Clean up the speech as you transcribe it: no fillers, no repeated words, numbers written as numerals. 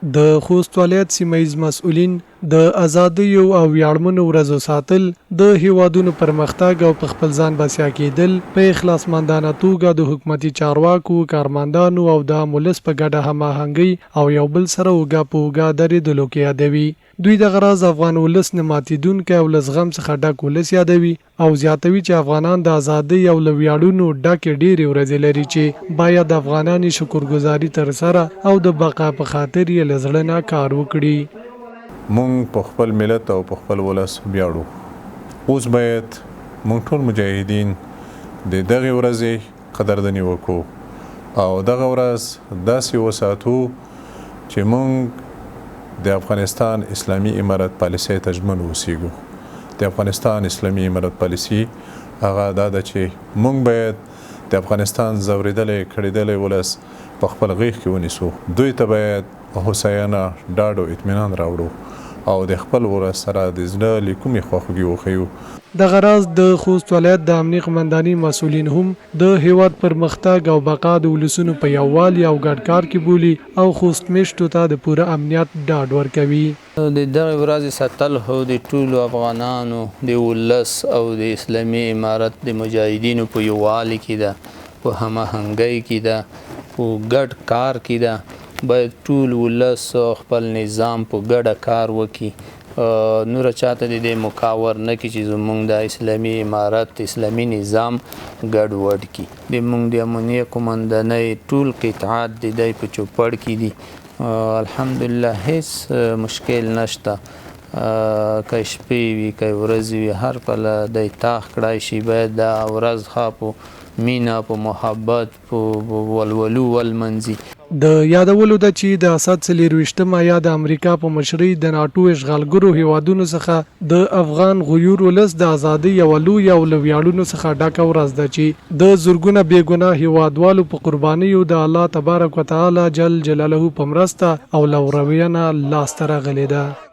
د خوست ولایت سیمه‌ییز مسؤلین د ازادیو او ویاړمنو ورځو ساتل د هیوادونو پرمختګ او په خپل ځان بسیا کېدل په اخلاصمندانه توګه د حکومتي چارواکو کارمندانو او د مولس په ګډه هماهنګي او یو بل سره اوږه په اوږه درېدلو کې یادوي. دوی د غراز افغان ولس نه ماتېدونکی او له زغم څخه ډک ولس یادوي او زیاتوي چې افغانان د ازادۍ او له ویاړونو ډکې ډېرې ورځې لري چې باید افغانان شکرګزاري ترسره او د بقا په خاطر یې له زړه نه کار وکړي. مونږ په خپل ملت او په خپل ولس ویاړو. اوس باید مونږ ټول مجاهدین د دغې ورځې قدردني وکړو او دغه ورځ داسې وساتو چې مونږ د افغانستان اسلامي امارت پالیسۍ ته ژمن اوسیږو. د افغانستان اسلامي امارت پالیسي هغه دا ده چې مونږ باید د افغانستان ځورېدلی کړېدلی ولس په خپل غېږ کې ونیسو. دوی ته باید هوساینه ډاډ او اطمینان راوړو او د خپل ولس سره د زړه له کومې خواخوږي وښیو. د غراز د خوست ولایت د امنیه قمنداني مسؤلین هم د هیواد پرمختګ او بقا د ولسونو په یووالي او ګډ کار کې بولي او خوست میشتو ته د پوره امنیت ډاډ ورکوي. د دغه ورځې ساتل هو د ټولو افغانانو د ولس او د اسلامي امارت د مجاهدینو په یووالي کې ده، په هماهنګۍ کې ده، په ګډ کار کې ده. باید ټول ولس خپل نظام په ګډه کار وکړي، نور چاته د دې مکاور نه کړي چې زموږ د اسلامي امارت اسلامي نظام ګډ وډ کړي. د موږ د امنیه قمندانۍ ټول قطعات د دی په چوپړ کې دي. الحمدلله هیڅ مشکل نشته. که شپې وي که ورځې وي هر کله دی تاخ کړای شي باید دا ورځ ښه په مینه په محبت په ولولو ولمنځي. د یادولو ده چې د اسد 24مه یا د امریکا په مشرۍ د ناټو اشغالګرو هیوادونو څخه د افغان غیور ولس د ازادۍ یوه لویه او له ویاړونو څخه ډکه ورځ ده چې د زرګونه بېګناه هیوادوالو په قربانیو د الله تبارک وتعالی جل جلاله په مرسته او لورینه لاسته راغلې ده.